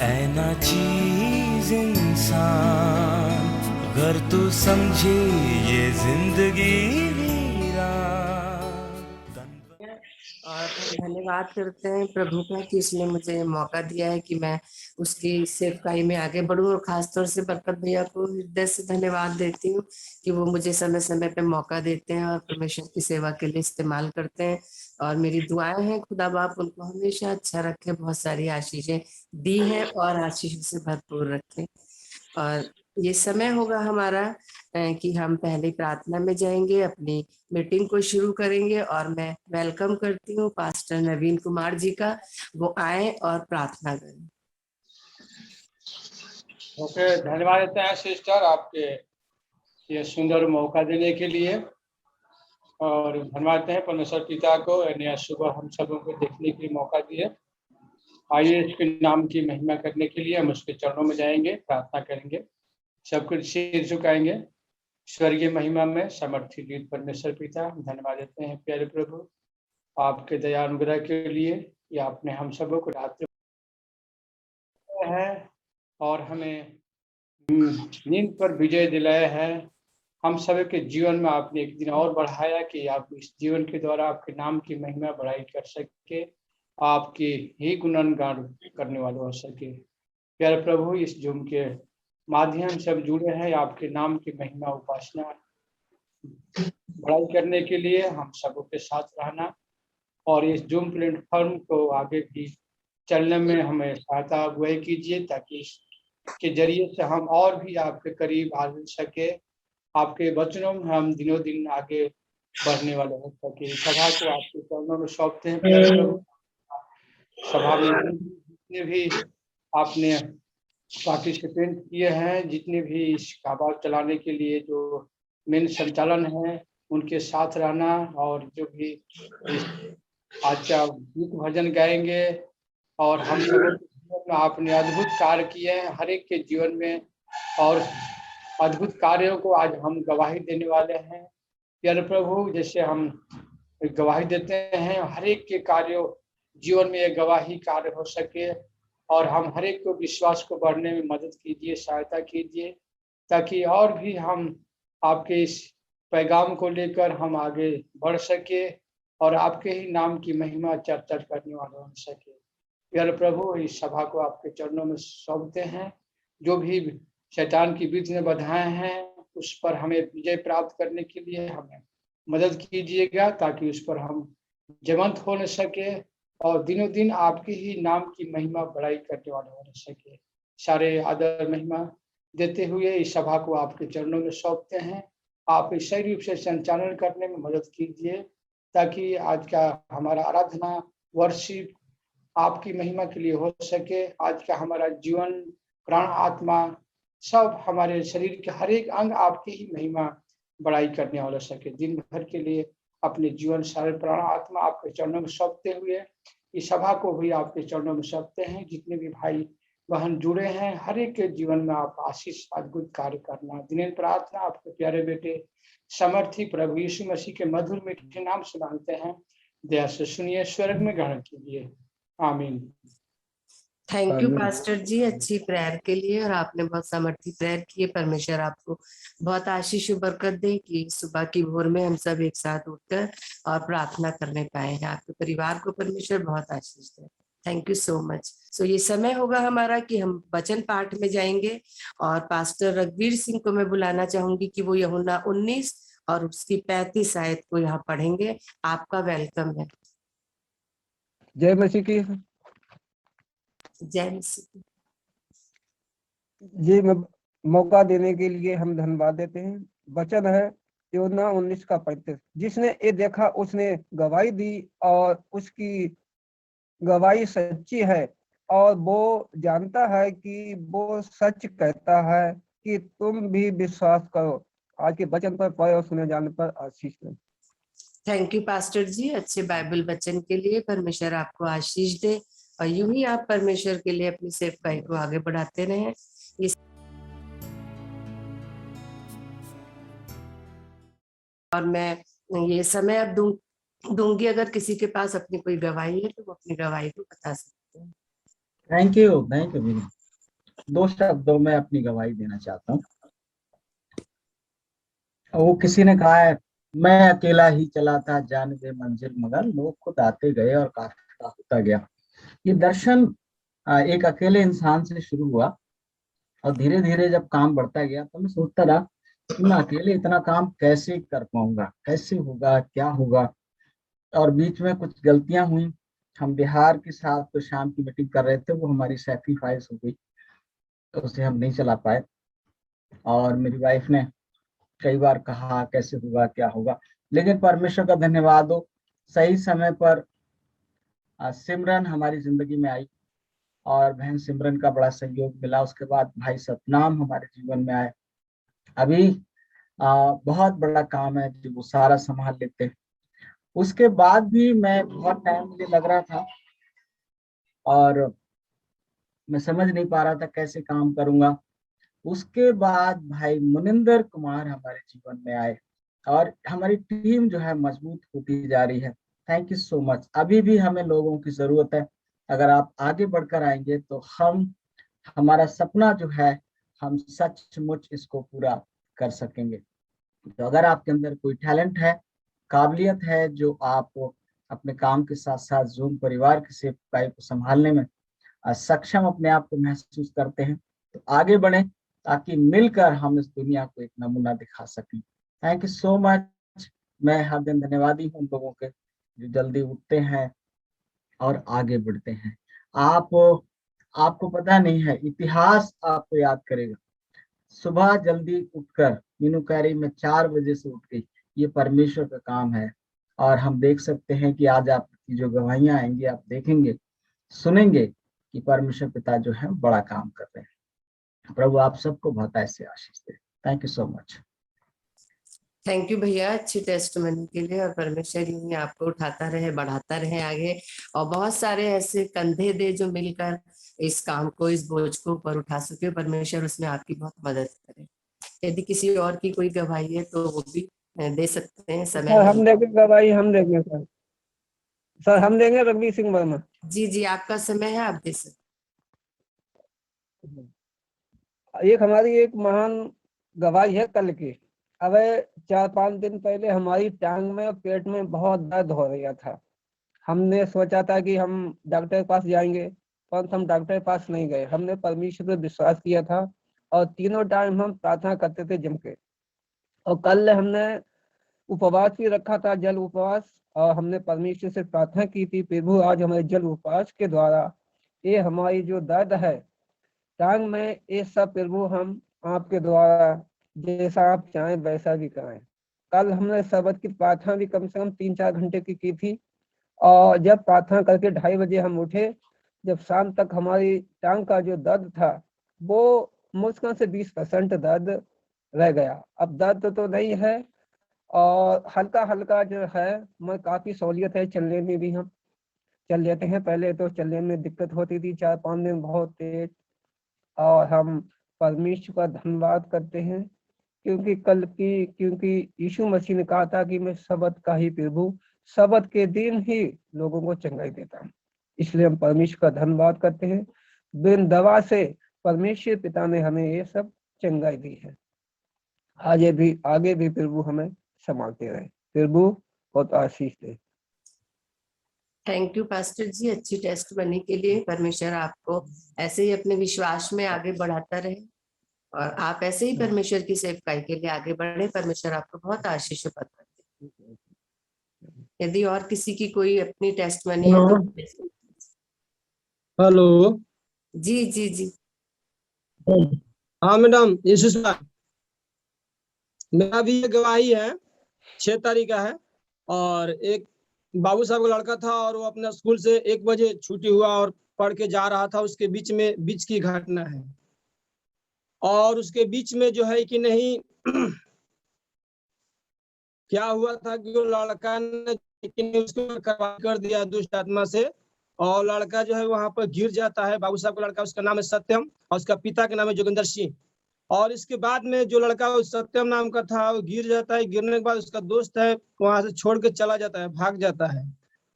ऐ ना चीज इंसान, अगर तू समझे ये जिंदगी वीरान। और धन्यवाद करते हैं प्रभु का कि उसने मुझे मौका दिया है कि मैं उसकी सेवकाई में आगे बढ़ूं, और खासतौर से बरकत भैया को हृदय से धन्यवाद देती हूँ कि वो मुझे समय समय पे मौका देते हैं और परमेश्वर की सेवा के लिए इस्तेमाल करते हैं। और मेरी दुआएं हैं खुदा बाप उनको हमेशा अच्छा रखे, बहुत सारी आशीषें दी हैं और आशीषों से भरपूर रखे। और ये समय होगा हमारा कि हम पहले प्रार्थना में जाएंगे, अपनी मीटिंग को शुरू करेंगे, और मैं वेलकम करती हूँ पास्टर नवीन कुमार जी का, वो आए और प्रार्थना करें। ओके, धन्यवाद देते हैं सिस्टर आपके ये सुंदर मौका देने के लिए, और धन्यवाद देते हैं परमेश्वर पिता को नया सुबह हम सबों को देखने के लिए मौका दिए। आइए इसके नाम की महिमा करने के लिए हम उसके चरणों में जाएंगे, प्रार्थना करेंगे, सब कुछ सिर झुकाएंगे। स्वर्गीय महिमा में समर्थी जीत परमेश्वर पिता, धन्यवाद देते हैं प्यारे प्रभु आपके दया अनुग्रह के लिए, या आपने हम सबों को रात है और हमें नींद पर विजय दिलाया है। हम सब के जीवन में आपने एक दिन और बढ़ाया कि आप इस जीवन के द्वारा आपके नाम की महिमा बढ़ाई कर सके, आपके ही गुणगान करने वाले हो सके। प्यारे प्रभु, इस जूम के माध्यम से हम जुड़े हैं आपके नाम की महिमा उपासना बढ़ाई करने के लिए, हम सबों के साथ रहना और इस जूम प्लेटफॉर्म को आगे भी चलने में हमें सहायता अगुवाई कीजिए, ताकि इसके जरिए से हम और भी आपके करीब आ सके, आपके वचनों में हम दिनों दिन आगे बढ़ने वाले हो सके। सभा को आपके चरणों में सौंपते हैं प्यारे प्रभु। सभा में जितने भी आपने पार्टिसिपेंट किए हैं, जितने भी इस काबा चलाने के लिए जो मेन संचालन है, उनके साथ रहना, और जो भी आज का गीत भजन गाएंगे, और हम सबों के जीवन में आपने अद्भुत कार्य किए हैं हर एक के जीवन में, और अद्भुत कार्यों को आज हम गवाही देने वाले हैं प्यारे प्रभु। जैसे हम गवाही देते हैं हर एक के कार्यों जीवन में एक गवाही कार्य हो सके, और हम हर एक को विश्वास को बढ़ने में मदद कीजिए, सहायता कीजिए, ताकि और भी हम आपके इस पैगाम को लेकर हम आगे बढ़ सके और आपके ही नाम की महिमा चर्चा करने वाले बन सके। प्यारे प्रभु, इस सभा को आपके चरणों में सौंपते हैं। जो भी शैतान की विघ्न बाधाएं हैं, उस पर हमें विजय प्राप्त करने के लिए हमें मदद कीजिएगा, ताकि उस पर हम जयवंत हो न सके और दिनों दिन आपके ही नाम की महिमा बढ़ाई करने वाले हो सके। सारे आदर महिमा देते हुए इस सभा को आपके चरणों में सौंपते हैं। आप सही रूप से संचालन करने में मदद कीजिए, ताकि आज का हमारा आराधना वर्शिप आपकी महिमा के लिए हो सके। आज का हमारा जीवन, प्राण, आत्मा, सब हमारे शरीर के हर एक अंग आपकी ही महिमा बढ़ाई करने वाला सके। दिन भर के लिए अपने जीवन, सारे प्राण, आत्मा आपके चरणों में सौंपते हुए इस सभा को भी आपके चरणों में सौंपते हैं। जितने भी भाई बहन जुड़े हैं, हर एक के जीवन में आप आशीष अद्भुत कार्य करना। दिन प्रार्थना आपके प्यारे बेटे समर्थी प्रभु यीशु मसीह के मधुर मीठे नाम से मांगते हैं, दया से सुनिए, स्वर्ग में ग्रहण कीजिए, आमीन। थैंक यू पास्टर जी अच्छी प्रेयर के लिए, और आपने बहुत सामर्थी प्रेयर की है। परमेश्वर आपको बहुत आशीष और बरकत दे कि सुबह की भोर में हम सब एक साथ उठकर और प्रार्थना करने पाए हैं। आपके परिवार को परमेश्वर बहुत आशीष दे। Thank you so much. So ये समय होगा हमारा कि हम वचन पाठ में जाएंगे, और पास्टर रघुवीर सिंह को मैं बुलाना चाहूंगी कि वो यूहन्ना 19 और उसकी 35 आयत को यहाँ पढ़ेंगे। आपका वेलकम है। जय मसीह की। जय मसीह। जी, मौका देने के लिए हम धन्यवाद देते हैं। वचन है यूहन्ना 19 का 35। जिसने ये देखा उसने गवाही दी, और उसकी गवाही सच्ची है, और वो जानता है कि वो सच कहता है कि तुम भी विश्वास करो। आज के वचन पर पढ़े और सुने जाने पर आशीष दें। थैंक यू पास्टर जी अच्छे बाइबल वचन के लिए। परमेश्वर आपको आशीष दे, और यूं ही आप परमेश्वर के लिए अपनी सेवकाई को आगे बढ़ाते रहें। और मैं ये समय अब दूंगी, अगर किसी के पास अपनी कोई गवाही है तो वो अपनी गवाही को बता सकते हैं। थैंक यू विनय। 2 शब्दों में अपनी गवाही देना चाहता हूँ। वो किसी ने कहा है, मैं अकेला ही चला था जानिबे मंजिल, मगर लोग खुद आते गए और काफिला होता गया। ये दर्शन एक अकेले इंसान से शुरू हुआ और धीरे धीरे जब काम बढ़ता गया तो मैं सोचता रहा कि मैं अकेले इतना काम कैसे कर पाऊंगा, कैसे होगा, क्या होगा। और बीच में कुछ गलतियां हुई। हम बिहार के साथ तो शाम की मीटिंग कर रहे थे, वो हमारी सैक्रिफाइस हो गई, तो उसे हम नहीं चला पाए। और मेरी वाइफ ने कई बार कहा कैसे होगा, क्या होगा, लेकिन परमेश्वर का धन्यवाद हो, सही समय पर सिमरन हमारी जिंदगी में आई और बहन सिमरन का बड़ा सहयोग मिला। उसके बाद भाई सतनाम हमारे जीवन में आए। अभी बहुत बड़ा काम है जो वो सारा संभाल लेते हैं। उसके बाद भी मैं बहुत टाइम मुझे लग रहा था और मैं समझ नहीं पा रहा था कैसे काम करूंगा। उसके बाद भाई मुनिंदर कुमार हमारे जीवन में आए और हमारी टीम जो है मजबूत होती जा रही है। Thank you so much. अभी भी हमें लोगों की जरूरत है। अगर आप आगे बढ़कर आएंगे तो हमारा सपना जो है, हम सचमुच इसको पूरा कर सकेंगे। तो अगर आपके अंदर कोई टैलेंट है, काबिलियत है, जो आप अपने काम के साथ साथ जूम परिवार की सेवकाई को संभालने में सक्षम अपने आप को महसूस करते हैं, तो आगे बढ़ें ताकि मिलकर हम इस दुनिया को एक नमूना दिखा सकें। Thank you so much. मैं हर दिन धन्यवादी हूँ उन लोगों के जो जल्दी उठते हैं और आगे बढ़ते हैं। आपको पता नहीं है, इतिहास आपको याद करेगा। सुबह जल्दी उठकर मीनू कैरी में 4 बजे से उठ गई, ये परमेश्वर का काम है। और हम देख सकते हैं कि आज आपकी जो गवाहियां आएंगी, आप देखेंगे, सुनेंगे कि परमेश्वर पिता जो है बड़ा काम कर रहे हैं। प्रभु आप सबको बहुत ऐसे आशीष दे। Thank you so much. Thank you भैया अच्छी टेस्टमनी के लिए, और परमेश्वर यूं ही आपको उठाता रहे, बढ़ाता रहे आगे, और बहुत सारे ऐसे कंधे दे जो मिलकर इस काम को, इस बोझ को ऊपर उठा सके। परमेश्वर उसमें आपकी बहुत मदद करे। यदि किसी और की कोई गवाही है तो वो भी दे सकते हैं, समय सर है। हम देंगे गवाही, हम देंगे सर। सर हम देंगे रघुवीर सिंह वर्मा। जी जी, आपका समय है, आप दे सकते। एक हमारी एक महान गवाही है कल की। अब 4-5 दिन पहले हमारी टांग में और पेट में बहुत दर्द हो रहा था। हमने सोचा था कि हम डॉक्टर के पास जाएंगे, परंतु हम डॉक्टर के पास नहीं गए। हमने परमेश्वर पर विश्वास किया था और तीनों टाइम हम प्रार्थना करते थे जम के। और कल हमने उपवास भी रखा था, जल उपवास, और हमने परमेश्वर से प्रार्थना की थी, प्रभु आज हमारे जल उपवास के द्वारा ये हमारी जो दर्द है टांग में, ये सब प्रभु हम आपके द्वारा जैसा आप चाहें वैसा भी करें। कल हमने शब्द की प्रार्थना भी कम से कम 3-4 घंटे की थी, और जब प्रार्थना करके 2:30 बजे हम उठे, जब शाम तक हमारी टांग का जो दर्द था वो मुश्किल से 20% दर्द रह गया। अब दर्द तो नहीं है और हल्का हल्का जो है, मैं काफी सहूलियत है, चलने में भी हम चल लेते हैं। पहले तो चलने में दिक्कत होती थी 4-5 दिन बहुत तेज, और हम परमेश्वर का धन्यवाद करते हैं क्योंकि यीशु मसीह ने कहा था कि मैं शब्द का ही प्रभु, शब्द के दिन ही लोगों को चंगाई देता हूँ। इसलिए हम परमेश्वर का धन्यवाद करते हैं। बिन दवा से परमेश्वर पिता ने हमें ये सब चंगाई दी है। आगे भी प्रभु हमें संभालते रहे। प्रभु बहुत आशीष दे। थैंक यू पास्टर जी अच्छी टेस्ट बनने के लिए। परमेश्वर आपको ऐसे ही अपने विश्वास में आगे बढ़ाता रहे, और आप ऐसे ही परमेश्वर की सेवकाई के लिए आगे बढ़े। परमेश्वर आपको बहुत आशीष पाते। यदि और किसी की कोई अपनी टेस्ट बनी है तो। हेलो। जी जी जी। हाँ मैडम, मेरा भी ये गवाही है, 6 तारीख का है। और एक बाबू साहब का लड़का था और वो अपने स्कूल से 1 बजे छुट्टी हुआ और पढ़ के जा रहा था। उसके बीच की घटना है, और उसके बीच में जो है कि नहीं क्या हुआ था कि वो लड़का ने उसको कर दिया दुष्ट आत्मा से, और लड़का जो है वहां पर गिर जाता है। बाबू साहब का लड़का, उसका नाम है सत्यम और उसका पिता का नाम है जोगिंदर सिंह। और इसके बाद में जो लड़का सत्यम नाम का था वो गिर जाता है। गिरने के बाद उसका दोस्त है वहां से छोड़ के चला जाता है, भाग जाता है।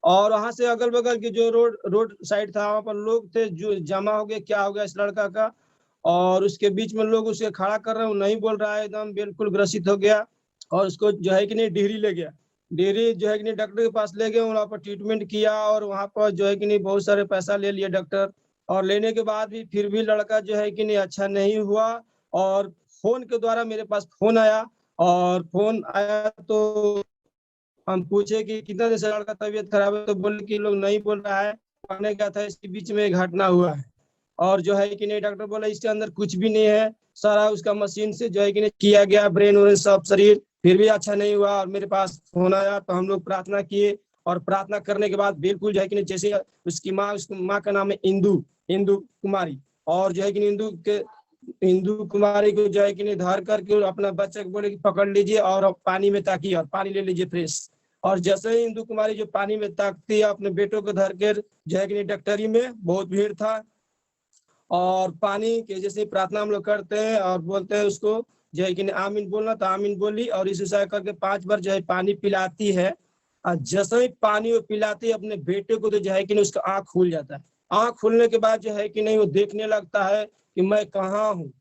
और वहां से अगल बगल की जो रोड साइड था वहां पर लोग थे जो जमा हो गए, क्या हो गया इस लड़का का। और उसके बीच में लोग उसे खड़ा कर रहे हैं, वो नहीं बोल रहा है, एकदम बिल्कुल ग्रसित हो गया। और उसको जो है कि नहीं डिहरी ले गया, डिहरी जो है कि नहीं डॉक्टर के पास ले गए, वहाँ पर ट्रीटमेंट किया और वहाँ पर जो है कि नहीं बहुत सारे पैसा ले लिया डॉक्टर। और लेने के बाद भी फिर भी लड़का जो है कि नहीं अच्छा नहीं हुआ। और फोन के द्वारा मेरे पास फोन आया, और फोन आया तो हम पूछे कि कितना दिन से लड़का तबीयत खराब है, तो बोले कि लोग नहीं बोल रहा है, पढ़ने गया था इसके बीच में घटना हुआ है। और जो है कि नहीं डॉक्टर बोला इसके अंदर कुछ भी नहीं है, सारा उसका मशीन से जो है कि नहीं किया गया, ब्रेन व्रेन सब शरीर, फिर भी अच्छा नहीं हुआ। और मेरे पास फोन आया तो हम लोग प्रार्थना किए, और प्रार्थना करने के बाद बिल्कुल जो है कि नहीं जैसे उसकी माँ का नाम है इंदु इंदु कुमारी। और जो है कि इंदु कुमारी को जो है कि नहीं धार करके अपना बच्चे को बोले कि पकड़ लीजिए और पानी में ताकिए और पानी ले लीजिए फ्रेश। और जैसे ही इंदु कुमारी जो पानी में ताकती है अपने बेटों को धर कर जो है कि नहीं डॉक्टरी में बहुत भीड़ था, और पानी के जैसे प्रार्थना हम लोग करते हैं और बोलते हैं उसको जो है कि आमीन बोलना, तो आमीन बोली और इस हिसाब करके 5 बार जो है पानी पिलाती है। और जैसे ही पानी वो पिलाती है अपने बेटे को, तो जो है कि नहीं उसका आँख खुल जाता है। आँख खुलने के बाद जो है कि नहीं वो देखने लगता है कि मैं कहाँ हूँ,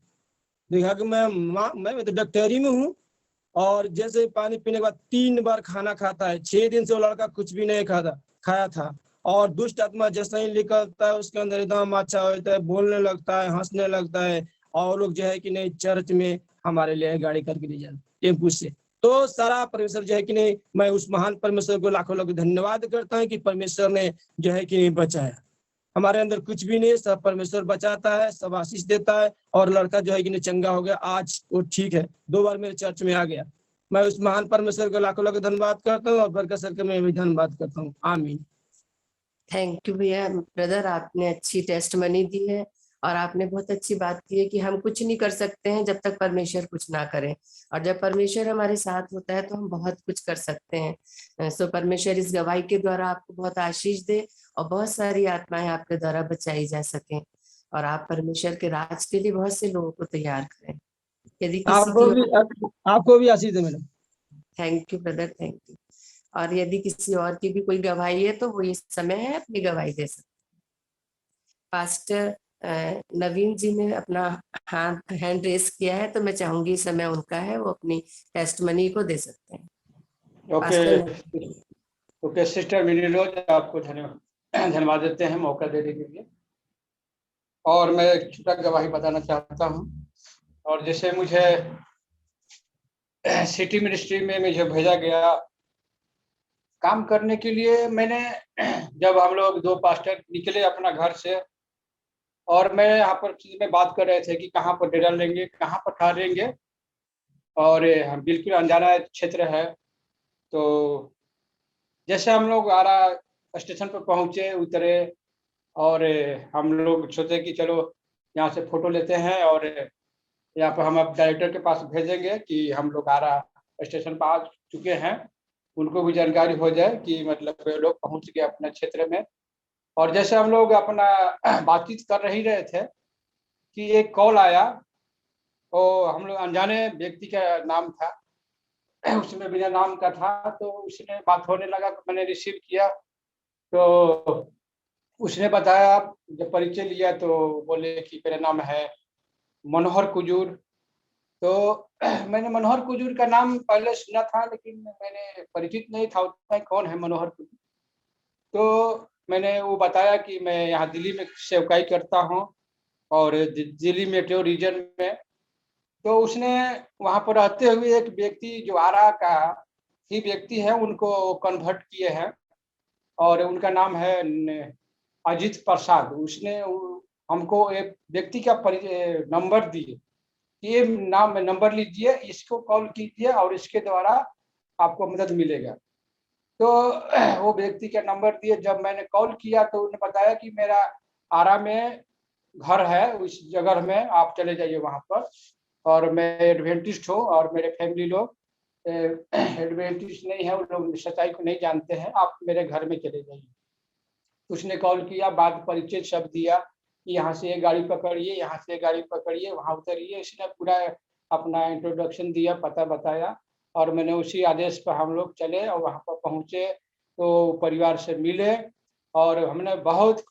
देखा कि मैं तो डॉक्टरी में हूँ। और जैसे पानी पीने के बाद 3 बार खाना खाता है। 6 दिन से वो लड़का कुछ भी नहीं खाया था। और दुष्ट आत्मा जैसे ही निकलता है उसके अंदर एकदम अच्छा होता है, बोलने लगता है, हंसने लगता है। और लोग जो है कि नहीं चर्च में हमारे लिए गाड़ी करके ले जाते टेम्पू से। तो सारा परमेश्वर जो है कि नहीं, मैं उस महान परमेश्वर को लाखों लाख धन्यवाद करता हूँ कि परमेश्वर ने जो है कि नहीं बचाया। हमारे अंदर कुछ भी नहीं, सब परमेश्वर बचाता है, सब आशीष देता है। और लड़का जो है कि नहीं चंगा हो गया, आज वो ठीक है, 2 बार मेरे चर्च में आ गया। मैं उस महान परमेश्वर को लाखों लाख धन्यवाद करता हूँ, और बरकत सर के मैं भी धन्यवाद करता हूँ। आमीन। थैंक यू भैया, ब्रदर आपने अच्छी टेस्टमनी दी है और आपने बहुत अच्छी बात की है कि हम कुछ नहीं कर सकते हैं जब तक परमेश्वर कुछ ना करे, और जब परमेश्वर हमारे साथ होता है तो हम बहुत कुछ कर सकते हैं। सो परमेश्वर इस गवाही के द्वारा आपको बहुत आशीष दे और बहुत सारी आत्माएं आपके द्वारा बचाई जा सकें, और आप परमेश्वर के राज के लिए बहुत से लोगों को तैयार करें। यदि किसी की आपको भी आशीष है madam. Thank you brother, thank you. और यदि किसी और की भी कोई गवाही है तो वो ये समय है अपनी गवाही दे सकते। पास्टर नवीन जी ने अपना हाथ हैंड रेस किया है, तो मैं चाहूंगी समय उनका है, वो अपनी टेस्टमनी को दे सकते हैं। ओके ओके सिस्टर मिनी रोज, आपको धन्यवाद देते हैं मौका देने के लिए। और मैं एक छोटा गवाही बताना चाहता हूँ। और जैसे मुझे सिटी मिनिस्ट्री में मुझे भेजा गया काम करने के लिए, मैंने जब हम लोग 2 पास्टर निकले अपना घर से, और मैं यहाँ पर में बात कर रहे थे कि कहाँ पर डेरा लेंगे, कहाँ पर ठहरेंगे, और हम बिल्कुल अनजाना क्षेत्र है। तो जैसे हम लोग आरा स्टेशन पर पहुंचे, उतरे, और हम लोग सोचे कि चलो यहाँ से फोटो लेते हैं और यहाँ पर हम अब डायरेक्टर के पास भेजेंगे कि हम लोग आरा स्टेशन पर आ चुके हैं, उनको भी जानकारी हो जाए कि मतलब वे लोग पहुंच गए अपने क्षेत्र में। और जैसे हम लोग अपना बातचीत कर ही रहे थे कि एक कॉल आया, तो हम लोग अनजाने व्यक्ति का नाम था, उसमें बिना नाम का था। तो उसने बात होने लगा, मैंने रिसीव किया, तो उसने बताया, जब परिचय लिया तो बोले कि मेरा नाम है मनोहर कुजूर। तो मैंने मनोहर कुजूर का नाम पहले सुना था, लेकिन मैंने परिचित नहीं था उतना कौन है मनोहर कुजूर। तो मैंने वो बताया कि मैं यहाँ दिल्ली में सेवकाई करता हूँ और दिल्ली मेट्रो रीजन में। तो उसने वहाँ पर रहते हुए एक व्यक्ति जो आरा का ही व्यक्ति है, उनको कन्वर्ट किए हैं, और उनका नाम है अजीत प्रसाद। उसने हमको एक व्यक्ति का नंबर दिए, ये नंबर लीजिए, इसको कॉल कीजिए और इसके द्वारा आपको मदद मिलेगा। तो वो व्यक्ति का नंबर दिए। जब मैंने कॉल किया तो उन्होंने बताया कि मेरा आरा में घर है, उस जगह में आप चले जाइए वहाँ पर, और मैं एडवेंटिस्ट हूँ और मेरे फैमिली लोग एडवेंटिस्ट नहीं है, वो लोग सच्चाई को नहीं जानते हैं, आप मेरे घर में चले जाइए। उसने कॉल किया, बाद परिचय सब दिया कि यहाँ से ये गाड़ी पकड़िए, यहाँ से गाड़ी पकड़िए, वहाँ उतरिए। इसने पूरा अपना इंट्रोडक्शन दिया, पता बताया, और मैंने उसी आदेश पर हम लोग चले और वहाँ पर पहुँचे। तो परिवार से मिले और हमने बहुत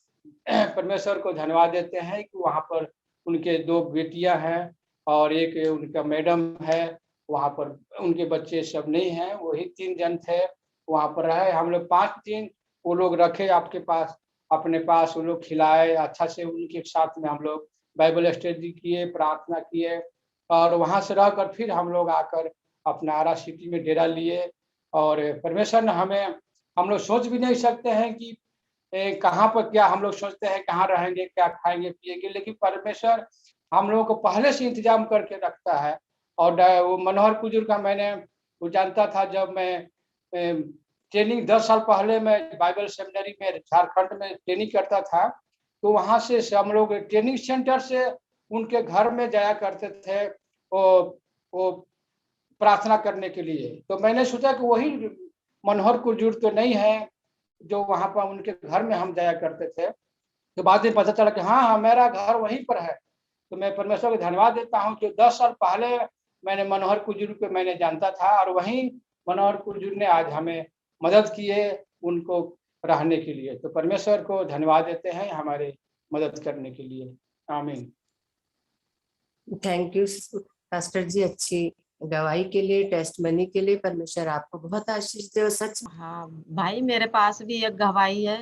परमेश्वर को धन्यवाद देते हैं कि वहाँ पर उनके 2 बेटियां हैं और एक उनका मैडम है। वहाँ पर उनके बच्चे सब नहीं हैं, वही 3 जन थे। वहाँ पर रहे हम लोग 5 दिन, वो लोग रखे आपके पास, अपने पास वो लोग खिलाए अच्छा से। उनके साथ में हम लोग बाइबल स्टडी किए, प्रार्थना किए और वहाँ से रहकर फिर हम लोग आकर अपना आरा सिटी में डेरा लिए। और परमेश्वर ने हमें, हम लोग सोच भी नहीं सकते हैं कि कहाँ पर क्या, हम लोग सोचते हैं कहाँ रहेंगे, क्या खाएंगे पिएंगे, लेकिन परमेश्वर हम लोगों को पहले से इंतजाम करके रखता है। और वो मनोहर कुजूर का मैंने वो जानता था जब मैं ट्रेनिंग 10 साल पहले मैं बाइबल सेमिनरी में झारखंड में ट्रेनिंग करता था, तो वहाँ से हम लोग ट्रेनिंग सेंटर से उनके घर में जाया करते थे वो प्रार्थना करने के लिए। तो मैंने सोचा कि वही मनोहर कुजूर तो नहीं है जो वहाँ पर उनके घर में हम जाया करते थे। तो बाद में पता चला कि हाँ, मेरा घर वहीं पर है। तो मैं परमेश्वर को धन्यवाद देता हूँ कि 10 साल पहले मैंने मनोहर कुजूर को मैंने जानता था और वहीं मनोहर कुजूर ने आज हमें मदद की है उनको रहने के लिए। तो परमेश्वर को धन्यवाद देते हैं हमारे मदद करने के लिए। आमीन। थैंक यू पास्टर जी, अच्छी गवाही के लिए, टेस्टमनी के लिए। परमेश्वर आपको बहुत आशीष दे। सच हाँ भाई, मेरे पास भी एक गवाही है।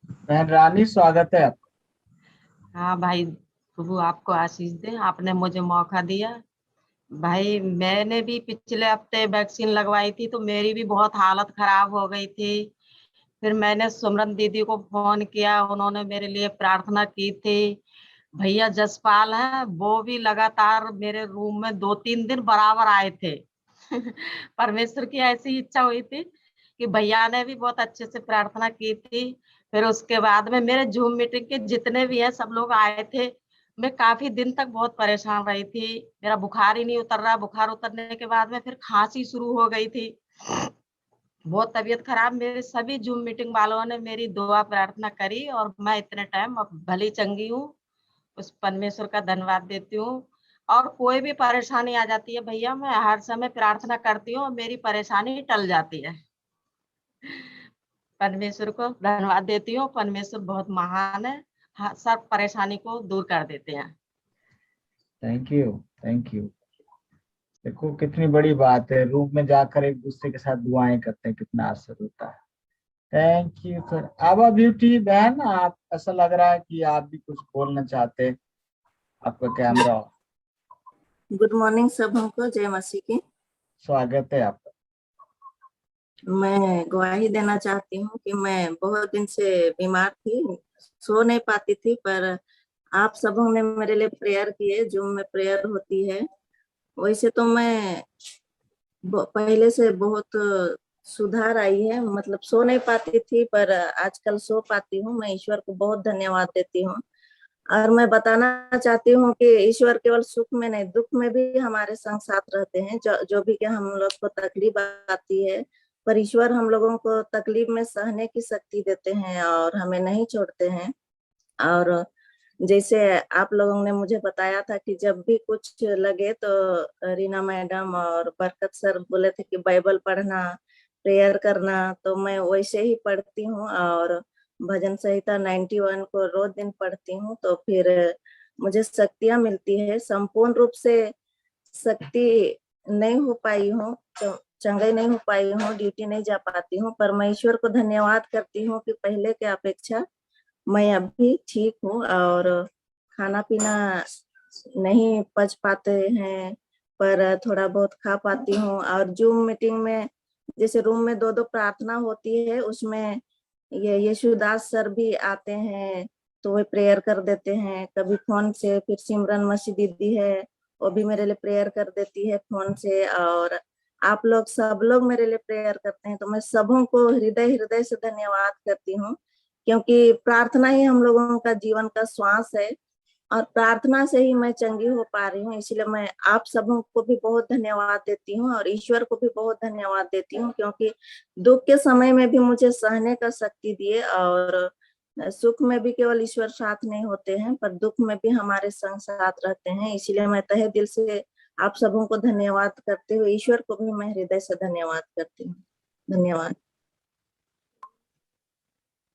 बहन रानी, स्वागत है आपका। हाँ भाई, प्रभु आपको आशीष दे, आपने मुझे मौका दिया। भाई मैंने भी पिछले हफ्ते वैक्सीन लगवाई थी तो मेरी भी बहुत हालत खराब हो गई थी। फिर मैंने सुमरन दीदी को फोन किया, उन्होंने मेरे लिए प्रार्थना की थी। भैया जसपाल हैं, वो भी लगातार मेरे रूम में 2-3 दिन बराबर आए थे। परमेश्वर की ऐसी इच्छा हुई थी कि भैया ने भी बहुत अच्छे से प्रार्थना की थी। फिर उसके बाद में मेरे जूम मीटिंग के जितने भी हैं सब लोग आए थे। मैं काफी दिन तक बहुत परेशान रही थी, मेरा बुखार ही नहीं उतर रहा। बुखार उतरने के बाद में फिर खांसी शुरू हो गई थी, बहुत तबीयत खराब। मेरे सभी जूम मीटिंग वालों ने मेरी दुआ प्रार्थना करी और मैं इतने टाइम अब भली चंगी हूँ। उस परमेश्वर का धन्यवाद देती हूँ। और कोई भी परेशानी आ जाती है भैया, मैं हर समय प्रार्थना करती हूँ और मेरी परेशानी टल जाती है। परमेश्वर को धन्यवाद देती हूँ, परमेश्वर बहुत महान है, सब परेशानी को दूर कर देते हैं। Thank you, thank you. देखो कितनी बड़ी बात है, रूम में जाकर एक दूसरे के साथ दुआएं करते हैं, कितना असर होता है। Thank you sir. आवा ब्यूटी बहन, आप ऐसा लग रहा है कि आप भी कुछ बोलना चाहते हैं, आपका कैमरा। गुड मॉर्निंग सबको, जय मसीह की। स्वागत है आपका। मैं गवाही देना चाहती हूँ कि मैं बहुत दिन से बीमार थी, सो नहीं पाती थी, पर आप सबों ने मेरे लिए प्रेयर किए। जो में प्रेयर होती है, वैसे तो मैं पहले से बहुत सुधार आई है। मतलब सो नहीं पाती थी, पर आजकल सो पाती हूँ। मैं ईश्वर को बहुत धन्यवाद देती हूँ। और मैं बताना चाहती हूँ कि ईश्वर केवल सुख में नहीं, दुख में भी हमारे संग साथ रहते हैं। जो भी कि हम लोग को तकलीफ आती है, पर ईश्वर हम लोगों को तकलीफ में सहने की शक्ति देते हैं और हमें नहीं छोड़ते हैं। और जैसे आप लोगों ने मुझे बताया था कि जब भी कुछ लगे तो रीना मैडम और बरकत सर बोले थे कि बाइबल पढ़ना, प्रेयर करना, तो मैं वैसे ही पढ़ती हूँ। और भजन संहिता 91 को रोज दिन पढ़ती हूँ, तो फिर मुझे शक्तियाँ मिलती है। संपूर्ण रूप से शक्ति नहीं हो पाई हूँ, चंगाई नहीं हो पाई हूँ, ड्यूटी नहीं जा पाती हूँ, पर मैं ईश्वर को धन्यवाद करती हूँ कि पहले के अपेक्षा मैं अभी ठीक हूँ। और खाना पीना नहीं पच पाते हैं, पर थोड़ा बहुत खा पाती हूँ। और जूम मीटिंग में जैसे रूम में 2-2 प्रार्थना होती है, उसमें ये यशुदास सर भी आते हैं, तो वे प्रेयर कर देते हैं कभी फोन से। फिर सिमरन मसीह दीदी है, वो भी मेरे लिए प्रेयर कर देती है फोन से। और आप लोग सब लोग मेरे लिए प्रेयर करते हैं, तो मैं सबों को हृदय हृदय से धन्यवाद करती हूँ, क्योंकि प्रार्थना ही हम लोगों का जीवन का श्वास है और प्रार्थना से ही मैं चंगी हो पा रही हूँ। इसलिए मैं आप सबों को भी बहुत धन्यवाद देती हूँ और ईश्वर को भी बहुत धन्यवाद देती हूँ, क्योंकि दुख के समय में भी मुझे सहने का शक्ति दिए। और सुख में भी केवल ईश्वर साथ नहीं होते हैं, पर दुख में भी हमारे संग साथ रहते हैं। इसलिए मैं तहे दिल से आप सबों को धन्यवाद करते हुए ईश्वर को भी मैं हृदय से धन्यवाद करती हूँ। धन्यवाद।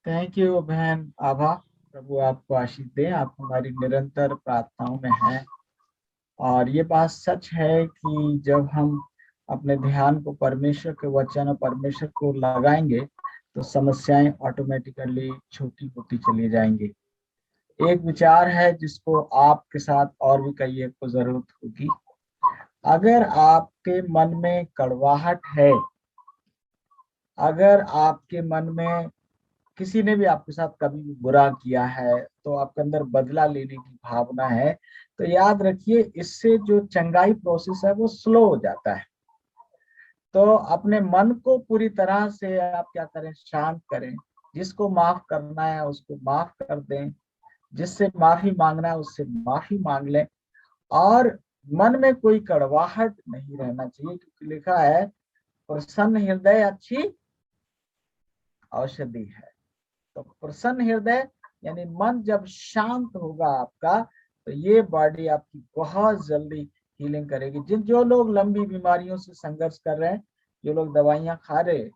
थैंक यू बहन आभा। प्रभु आपको आशीष दे, आप हमारी निरंतर प्रार्थनाओं में हैं। और ये बात सच है कि जब हम अपने ध्यान को परमेश्वर के वचन और परमेश्वर को लगाएंगे तो समस्याएं ऑटोमेटिकली छोटी होती चली जाएंगी। एक विचार है जिसको आपके साथ और भी कई एक को जरूरत होगी। अगर आपके मन में कड़वाहट है, अगर आपके मन में किसी ने भी आपके साथ कभी भी बुरा किया है, तो आपके अंदर बदला लेने की भावना है, तो याद रखिए इससे जो चंगाई प्रोसेस है वो स्लो हो जाता है। तो अपने मन को पूरी तरह से आप क्या करें, शांत करें। जिसको माफ करना है उसको माफ कर दें, जिससे माफी मांगना है उससे माफी मांग लें। और मन में कोई कड़वाहट नहीं रहना चाहिए, क्योंकि लिखा है प्रसन्न हृदय अच्छी औषधि है। तो प्रसन्न हृदय यानी मन जब शांत होगा आपका, तो ये बॉडी आपकी बहुत जल्दी हीलिंग करेगी। जो लोग लंबी बीमारियों से संघर्ष कर रहे हैं, जो लोग दवाइयां खा रहे हैं,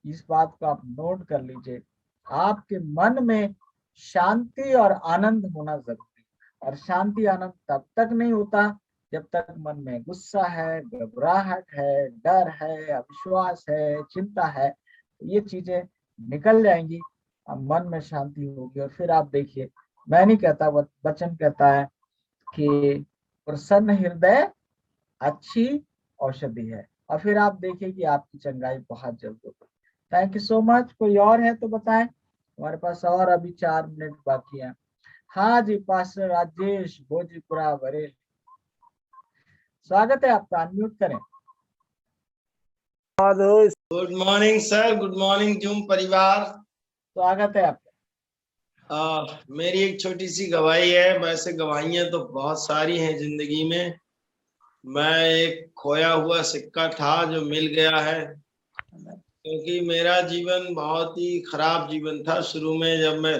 इस बात को आप नोट कर लीजिए। आपके मन में शांति और आनंद होना जरूरी है। और शांति आनंद तब तक नहीं होता जब तक मन में गुस्सा है, घबराहट है, डर है, अविश्वास है, चिंता है। ये चीजें निकल जाएंगी, मन में शांति होगी। और फिर आप देखिए, मैं नहीं कहता, वचन कहता है कि प्रसन्न हृदय अच्छी औषधि है। और फिर आप देखिए कि आपकी चंगाई बहुत जल्द होगी। Thank you so much. कोई और है तो बताएं, हमारे पास और अभी 4 मिनट बाकी है। हाँ जी, पास्टर राजेश भोजपुरा बरेली, स्वागत है आपका, अनम्यूट करें। Good morning sir, good morning zoom परिवार। स्वागत है आपका। मेरी एक छोटी सी गवाही है। वैसे गवाहियां तो बहुत सारी हैं जिंदगी में। मैं एक खोया हुआ सिक्का था जो मिल गया है, क्योंकि मेरा जीवन बहुत ही खराब जीवन था शुरू में, जब मैं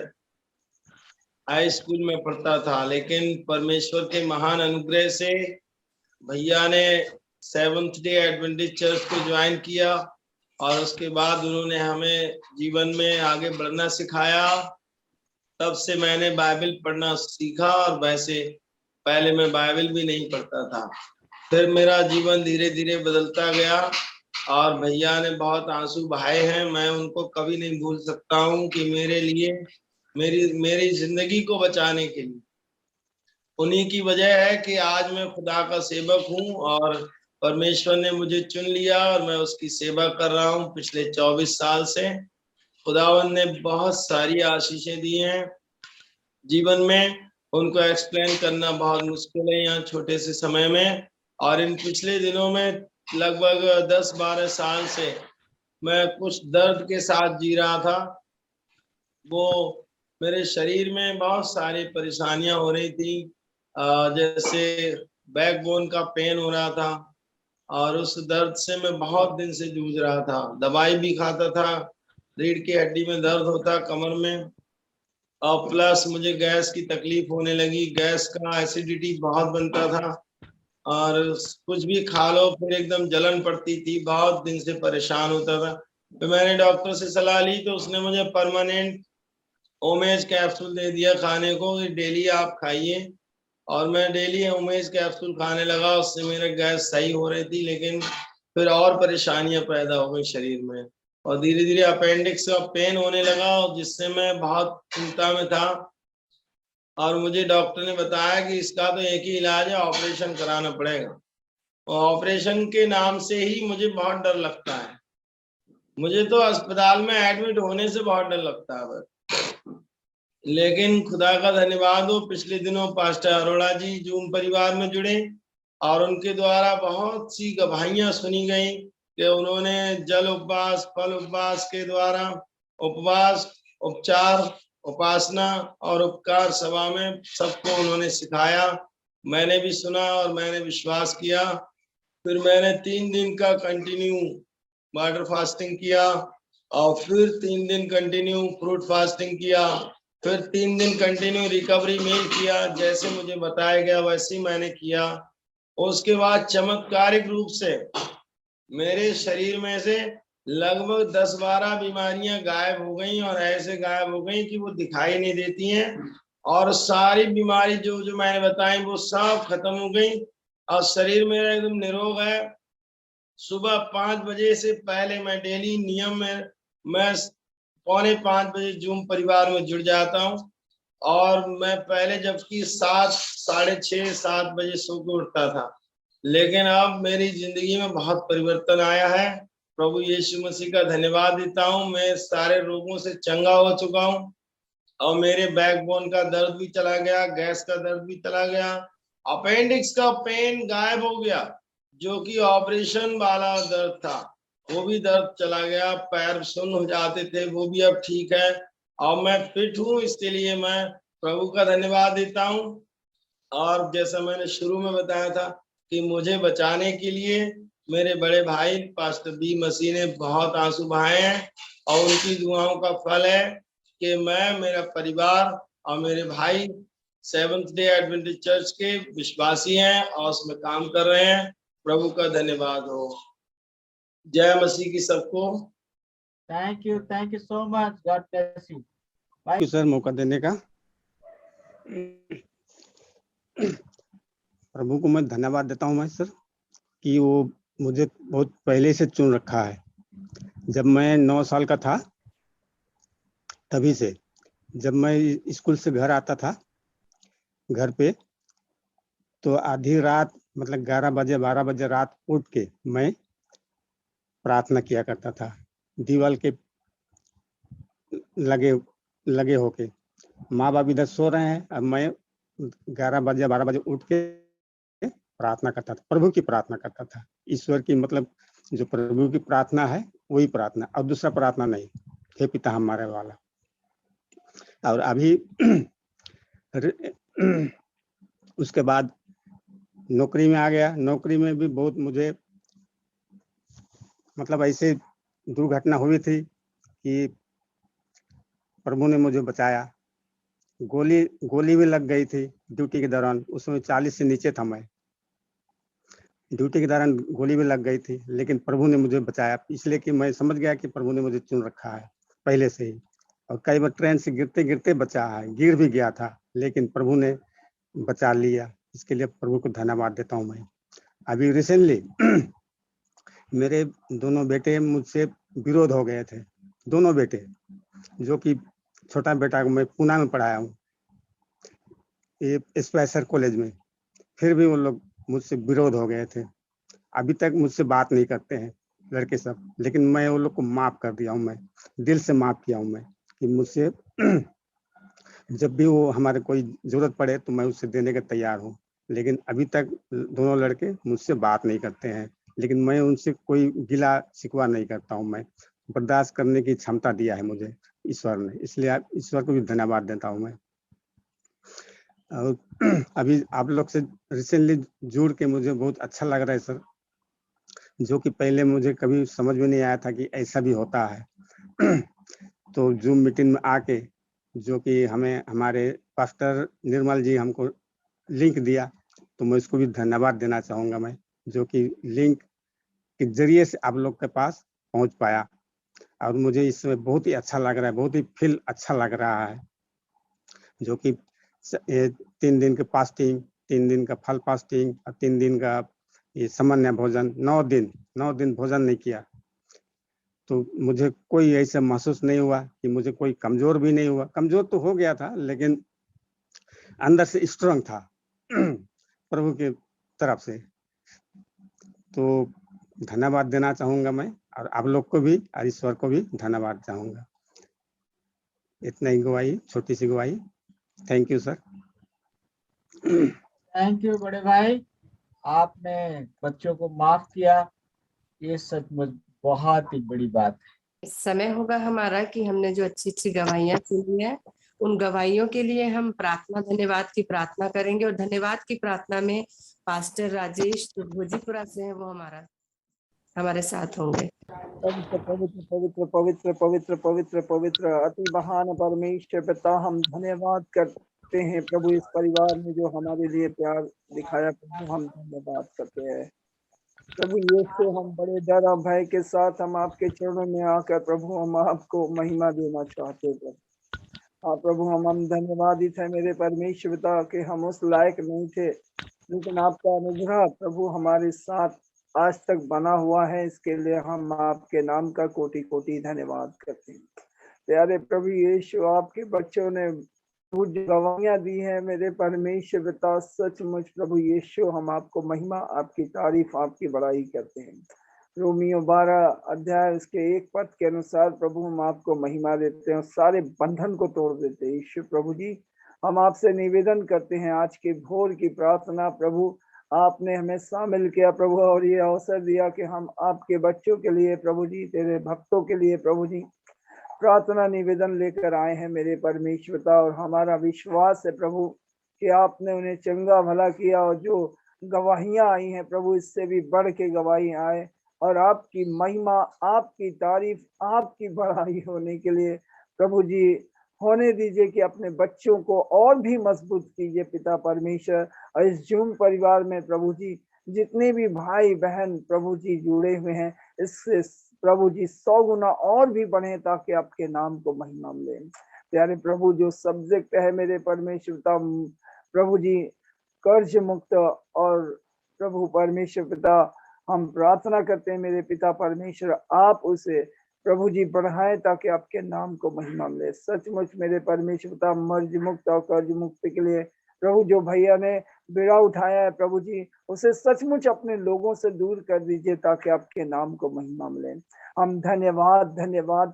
हाई स्कूल में पढ़ता था। लेकिन परमेश्वर के महान अनुग्रह से भैया ने सेवंथ डे एडवेंटिस्ट चर्च को ज्वाइन किया, और उसके बाद उन्होंने हमें जीवन में आगे बढ़ना सिखाया। तब से मैंने बाइबल पढ़ना सीखा, और वैसे पहले मैं बाइबल भी नहीं पढ़ता था। फिर मेरा जीवन धीरे धीरे बदलता गया, और भैया ने बहुत आंसू बहाए हैं। मैं उनको कभी नहीं भूल सकता हूँ कि मेरे लिए, मेरी जिंदगी को बचाने के लिए उन्हीं की वजह है कि आज मैं खुदा का सेवक हूँ, और परमेश्वर ने मुझे चुन लिया और मैं उसकी सेवा कर रहा हूँ पिछले 24 साल से। खुदावन ने बहुत सारी आशीषें दी हैं जीवन में, उनको एक्सप्लेन करना बहुत मुश्किल है यहाँ छोटे से समय में। और इन पिछले दिनों में लगभग 10-12 साल से मैं कुछ दर्द के साथ जी रहा था। वो मेरे शरीर में बहुत सारी परेशानियां हो रही थी, जैसे बैकबोन का पेन हो रहा था, और उस दर्द से मैं बहुत दिन से जूझ रहा था। दवाई भी खाता था, रीढ़ की हड्डी में दर्द होता, कमर में, और प्लस मुझे गैस की तकलीफ होने लगी। गैस का एसिडिटी बहुत बनता था, और कुछ भी खा लो फिर एकदम जलन पड़ती थी। बहुत दिन से परेशान होता था। तो मैंने डॉक्टर से सलाह ली, तो उसने मुझे परमानेंट ओमेज कैप्सूल दे दिया खाने को कि डेली आप खाइए। और मैं डेली ओमेज कैप्सूल खाने लगा, उससे मेरा गैस सही हो रही थी। लेकिन फिर और परेशानियां पैदा हो गई शरीर में, और धीरे धीरे अपेंडिक्स का पेन होने लगा, जिससे मैं बहुत चिंता में था। और मुझे डॉक्टर ने बताया कि इसका तो एक ही इलाज है, ऑपरेशन कराना पड़ेगा। और ऑपरेशन के नाम से ही मुझे बहुत डर लगता है। मुझे तो अस्पताल में एडमिट होने से बहुत डर लगता है बस। लेकिन खुदा का धन्यवाद हो, पिछले दिनों पास्टर अरोड़ा जी जूम परिवार में जुड़े, और उनके द्वारा बहुत सी गवाहियां सुनी गई कि उन्होंने जल उपवास, फल उपवास के द्वारा उपवास, उपचार, उपासना और उपकार सभा में सबको उन्होंने सिखाया। मैंने भी सुना और मैंने विश्वास किया। फिर मैंने 3 दिन का कंटिन्यू वाटर फास्टिंग किया, और फिर 3 दिन कंटिन्यू फ्रूट फास्टिंग किया, फिर 3 दिन कंटिन्यू रिकवरी मील किया। जैसे मुझे बताया गया वैसे ही मैंने किया। उसके बाद चमत्कारिक रूप से मेरे शरीर में से लगभग 10-12 बीमारियां गायब हो गई और ऐसे गायब हो गई कि वो दिखाई नहीं देती हैं, और सारी बीमारी जो जो मैंने बताई वो सब खत्म हो गई और शरीर मेरा एकदम निरोग है। सुबह 5 बजे से पहले मैं डेली नियम में मैं 4:45 जूम परिवार में जुड़ जाता हूँ, और मैं पहले जबकि 7, 6:30, 7 बजे सो के उठता था, लेकिन अब मेरी जिंदगी में बहुत परिवर्तन आया है। प्रभु यीशु मसीह का धन्यवाद देता हूँ। मैं सारे रोगों से चंगा हो चुका हूँ और मेरे बैकबोन का दर्द भी चला गया, गैस का दर्द भी चला गया, अपेंडिक्स का पेन गायब हो गया, जो कि ऑपरेशन वाला दर्द था वो भी दर्द चला गया, पैर सुन्न हो जाते थे वो भी अब ठीक है, और मैं फिट हूँ। इसके लिए मैं प्रभु का धन्यवाद देता हूँ। और जैसा मैंने शुरू में बताया था कि मुझे बचाने के लिए मेरे बड़े भाई पास्टर बी मसीह ने बहुत आंसू बहाए हैं, और उनकी दुआओं का फल है कि मैं, मेरा परिवार और मेरे भाई सेवंथ डे एडवेंटिस्ट चर्च के विश्वासी हैं और उसमें काम कर रहे हैं। प्रभु का धन्यवाद हो। जय मसीह की सबको। Thank you so much, God bless you. Thank you sir मौका देने का। प्रभु को मैं धन्यवाद देता हूँ मैं सर कि वो मुझे बहुत पहले से चुन रखा है। जब मैं 9 साल का था तभी से, जब मैं स्कूल से घर आता था घर पे, तो आधी रात मतलब 11 बजे 12 बजे रात उठ के मैं प्रार्थना किया करता था, दीवार के लगे होके। माँ बाप इधर सो रहे हैं, अब मैं 11 बजे 12 बजे उठ के प्रार्थना करता था, प्रभु की प्रार्थना करता था। ईश्वर की मतलब जो प्रभु की प्रार्थना है वही प्रार्थना, और दूसरा प्रार्थना नहीं, हे पिता हमारे वाला। और अभी उसके बाद नौकरी में आ गया। नौकरी में भी बहुत मुझे मतलब ऐसे दुर्घटना हुई थी कि प्रभु ने मुझे बचाया। गोली भी लग गई थी ड्यूटी के दौरान, उसमें 40 से नीचे था मैं। ड्यूटी के दौरान गोली भी लग गई थी, लेकिन प्रभु ने मुझे बचाया, इसलिए कि मैं समझ गया कि प्रभु ने मुझे चुन रखा है पहले से ही। और कई बार ट्रेन से गिरते गिरते बचा है, गिर भी गया था, लेकिन प्रभु ने बचा लिया। इसके लिए प्रभु को धन्यवाद देता हूँ मैं। अभी रिसेंटली मेरे दोनों बेटे मुझसे विरोध हो गए थे, दोनों बेटे, जो कि छोटा बेटा को मैं पूना में पढ़ाया हूँ, ये स्पेशल कॉलेज में, फिर भी वो लोग मुझसे विरोध हो गए थे। अभी तक मुझसे बात नहीं करते हैं लड़के सब, लेकिन मैं वो लोग को माफ कर दिया हूँ, मैं दिल से माफ किया हूँ मैं, कि मुझसे जब भी वो हमारे कोई जरूरत पड़े तो मैं उससे देने के तैयार हूँ। लेकिन अभी तक दोनों लड़के मुझसे बात नहीं करते हैं, लेकिन मैं उनसे कोई गिला शिकवा नहीं करता हूँ। मैं बर्दाश्त करने की क्षमता दिया है मुझे ईश्वर ने, इसलिए ईश्वर को भी धन्यवाद देता हूँ मैं। और अभी आप लोग से रिसेंटली जुड़ के मुझे बहुत अच्छा लग रहा है सर, जो कि पहले मुझे कभी समझ में नहीं आया था कि ऐसा भी होता है। तो जूम मीटिंग में आके, जो कि हमें हमारे पास्टर निर्मल जी हमको लिंक दिया, तो मैं इसको भी धन्यवाद देना चाहूँगा मैं, जो कि लिंक के जरिए से आप लोग के पास पहुँच पाया। और मुझे इसमें बहुत ही अच्छा लग रहा है, बहुत ही फील अच्छा लग रहा है, जो कि 3 दिन के फास्टिंग, 3 दिन का फल फास्टिंग और 3 दिन का ये सामान्य भोजन, 9 दिन भोजन नहीं किया, तो मुझे कोई ऐसा महसूस नहीं हुआ कि मुझे कोई कमजोर भी नहीं हुआ। कमजोर तो हो गया था, लेकिन अंदर से स्ट्रांग था प्रभु के तरफ से। तो धन्यवाद देना चाहूंगा मैं, और आप लोग को भी और ईश्वर को भी धन्यवाद चाहूंगा। इतना ही गवाही, छोटी सी गवाही। Thank you sir. Thank you बड़े भाई, आपने बच्चों को माफ किया, ये सचमुच बहुत ही बड़ी बात है। समय होगा हमारा कि हमने जो अच्छी अच्छी गवाहियां सुनी है, उन गवाहियों के लिए हम प्रार्थना, धन्यवाद की प्रार्थना करेंगे। और धन्यवाद की प्रार्थना में पास्टर राजेश जो भोजीपुरा से हैं, वो हमारे साथ होंगे। पवित्र पवित्र पवित्र पवित्र पवित्र पवित्र पवित्र अति महान परमेश्वर पिता, हम धन्यवाद करते हैं प्रभु इस परिवार में जो हमारे लिए प्यार दिखाया, प्रभु हम धन्यवाद करते हैं। प्रभु यीशु, हम बड़े डर और भय के साथ हम आपके चरणों में आकर प्रभु हम आपको महिमा देना चाहते हैं प्रभु। हाँ प्रभु, हम धन्यवादित है मेरे परमेश्वर पिता कि हम उस लायक नहीं थे, लेकिन आपका अनुग्रह प्रभु हमारे साथ आज तक बना हुआ है। इसके लिए हम आपके नाम का कोटि कोटि धन्यवाद करते हैं। प्यारे प्रभु यीशु, आपके बच्चों ने जो गवाहियां दी है मेरे परमेश्वर पिता, सचमुच प्रभु यीशु हम आपको महिमा, आपकी तारीफ, आपकी बड़ाई करते हैं। रोमियो 12 अध्याय उसके 1 पद के अनुसार प्रभु हम आपको महिमा देते हैं, सारे बंधन को तोड़ देते हैं। ईश्वर प्रभु जी, हम आपसे निवेदन करते हैं आज के भोर की प्रार्थना प्रभु आपने हमें शामिल किया प्रभु, और ये अवसर दिया कि हम आपके बच्चों के लिए प्रभु जी, तेरे भक्तों के लिए प्रभु जी प्रार्थना निवेदन लेकर आए हैं मेरे परमेश्वरता। और हमारा विश्वास है प्रभु कि आपने उन्हें चंगा भला किया, और जो गवाहियां आई हैं प्रभु, इससे भी बढ़ के गवाही आए, और आपकी महिमा, आपकी तारीफ, आपकी बढ़ाई होने के लिए प्रभु जी होने दीजिए कि अपने बच्चों को और भी मजबूत कीजिए पिता परमेश्वर। और इस जूम परिवार में प्रभु जी जितने भी भाई बहन प्रभु जी जुड़े हुए हैं, इससे प्रभु जी 100 गुना और भी बढ़े, ताकि आपके नाम को महिमा मिले। प्यारे प्रभु, जो सब्जेक्ट है मेरे परमेश्वर प्रभु जी, कर्ज मुक्त, और प्रभु परमेश्वर पिता हम प्रार्थना करते हैं मेरे पिता परमेश्वर, आप उसे प्रभु जी बढ़ाए ताकि आपके नाम को महिमा मिले। सचमुच मेरे परमेश्वर पिता, मर्ज मुक्त और कर्ज मुक्ति के लिए प्रभु जो भैया ने बेड़ा उठाया है प्रभु जी, उसे सचमुच अपने लोगों से दूर कर दीजिए ताकि आपके नाम को महिमा मिले। हम धन्यवाद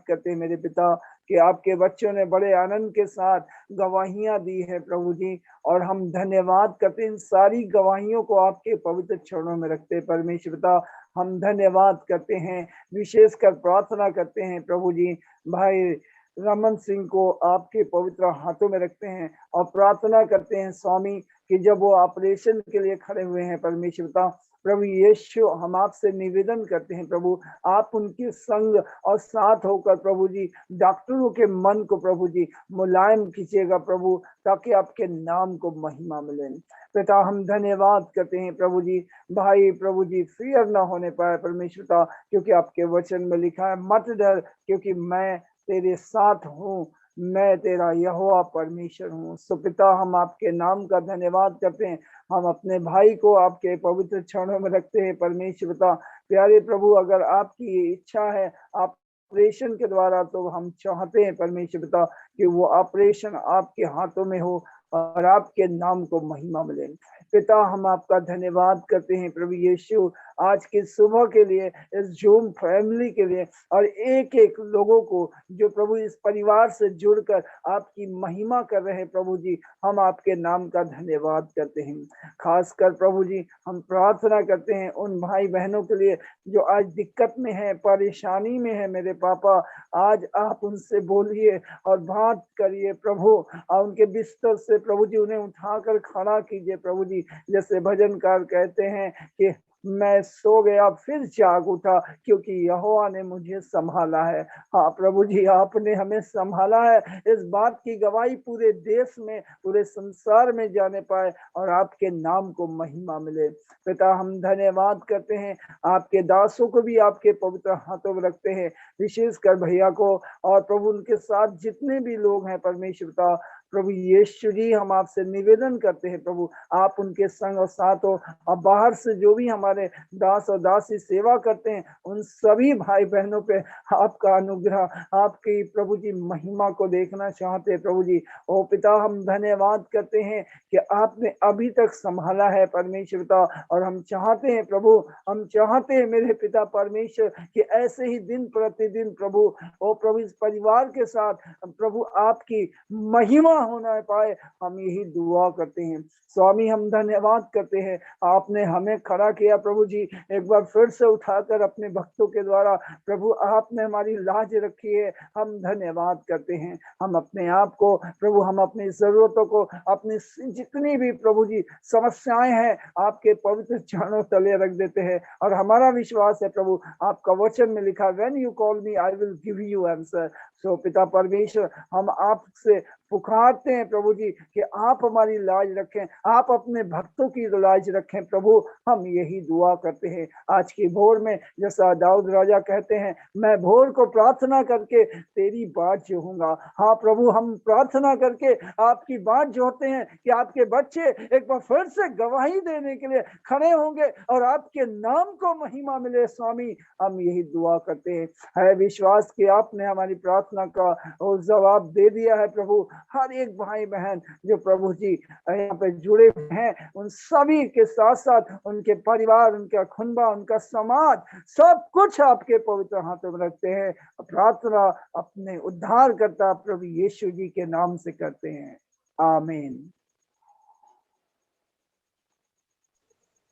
करते हैं मेरे पिता कि आपके बच्चों ने बड़े आनंद के साथ गवाहियां दी है प्रभु जी, और हम धन्यवाद करते हैं इन सारी गवाहियों को आपके पवित्र चरणों में रखते हैं परमेश्वर पिता। हम धन्यवाद करते हैं, विशेषकर प्रार्थना करते हैं प्रभु जी भाई रमन सिंह को आपके पवित्र हाथों में रखते हैं, और प्रार्थना करते हैं स्वामी कि जब वो ऑपरेशन के लिए खड़े हुए हैं परमेश्वर पिता, प्रभु यीशु हम आपसे निवेदन करते हैं प्रभु, आप उनके संग और साथ होकर प्रभु जी डॉक्टरों के मन को प्रभु जी मुलायम कीजिएगा प्रभु, ताकि आपके नाम को महिमा मिले। पिता हम धन्यवाद करते हैं प्रभु जी भाई प्रभु जी फियर ना होने पाए परमेश्वर पिता, क्योंकि आपके वचन में लिखा है मत डर क्योंकि मैं तेरे साथ हूँ, मैं तेरा यहोवा परमेश्वर हूँ। सो पिता हम आपके नाम का धन्यवाद करते हैं, हम अपने भाई को आपके पवित्र चरणों में रखते हैं परमेश्वर पिता। प्यारे प्रभु, अगर आपकी इच्छा है ऑपरेशन के द्वारा, तो हम चाहते हैं परमेश्वर पिता कि वो ऑपरेशन आपके हाथों में हो और आपके नाम को महिमा मिले। पिता हम आपका धन्यवाद करते हैं प्रभु यीशु आज की सुबह के लिए, इस जूम फैमिली के लिए, और एक एक लोगों को जो प्रभु इस परिवार से जुड़कर आपकी महिमा कर रहे हैं प्रभु जी, हम आपके नाम का धन्यवाद करते हैं। खासकर प्रभु जी हम प्रार्थना करते हैं उन भाई बहनों के लिए जो आज दिक्कत में है, परेशानी में है मेरे पापा, आज आप उनसे बोलिए और बात करिए प्रभु, और उनके बिस्तर से प्रभु जी उन्हें उठाकर खड़ा कीजिए प्रभु जी। जैसे भजनकार कहते हैं कि मैं सो गया फिर जाग उठा क्योंकि यहोवा ने मुझे संभाला है। हाँ प्रभु जी आपने हमें संभाला है, इस बात की गवाही पूरे देश में, पूरे संसार में जाने पाए और आपके नाम को महिमा मिले। पिता हम धन्यवाद करते हैं, आपके दासों को भी आपके पवित्र हाथों में रखते हैं, विशेषकर भैया को और प्रभु उनके साथ जितने भी लोग हैं परमेश्वर पिता। प्रभु यीशु जी हम आपसे निवेदन करते हैं प्रभु आप उनके संग और साथ हो, और बाहर से जो भी हमारे दास और दासी सेवा करते हैं उन सभी भाई बहनों पे आपका अनुग्रह, आपकी प्रभु जी महिमा को देखना चाहते हैं प्रभु जी। ओ पिता हम धन्यवाद करते हैं कि आपने अभी तक संभाला है परमेश्वर पिता, और हम चाहते हैं प्रभु, हम चाहते हैं मेरे पिता परमेश्वर कि ऐसे ही दिन प्रतिदिन प्रभु ओ प्रभु इस परिवार के साथ प्रभु आपकी महिमा होना पाए, हम यही दुआ करते हैं। स्वामी हम धन्यवाद करते हैं, आपने हमें खड़ा किया प्रभु जी, एक बार फिर से उठाकर अपने भक्तों के द्वारा प्रभु आपने हमारी लाज रखी है, हम धन्यवाद करते हैं। हम अपने आप को प्रभु, हम अपनी जरूरतों को, अपनी जितनी भी प्रभु जी समस्याएं हैं आपके पवित्र चरणों तले रख देते हैं, और हमारा विश्वास है प्रभु आपका वचन में लिखा when you call me I will give you answer. So पिता परमेश्वर हम आपसे पुकारते हैं प्रभु जी कि आप हमारी लाज रखें, आप अपने भक्तों की लाज रखें प्रभु। हम यही दुआ करते हैं आज की भोर में, जैसा दाऊद राजा कहते हैं, मैं भोर को प्रार्थना करके तेरी बाट जोहूंगा। हाँ प्रभु, हम प्रार्थना करके आपकी बाट जोहते हैं कि आपके बच्चे एक बार फिर से गवाही देने के लिए खड़े होंगे और आपके नाम को महिमा मिले। स्वामी, हम यही दुआ करते हैं, है विश्वास कि आपने हमारी प्रार्थना का और जवाब दे दिया है प्रभु। हर एक भाई बहन जो प्रभु जी यहाँ पे जुड़े हुए हैं, उन सभी के साथ साथ उनके परिवार, उनका खुनबा, उनका समाज, सब कुछ आपके पवित्र हाथों में रखते हैं। प्रार्थना अपने उद्धार करता प्रभु यीशु जी के नाम से करते हैं, आमीन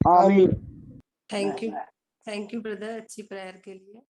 आमीन। थैंक यू ब्रदर अच्छी प्रेयर के लिए।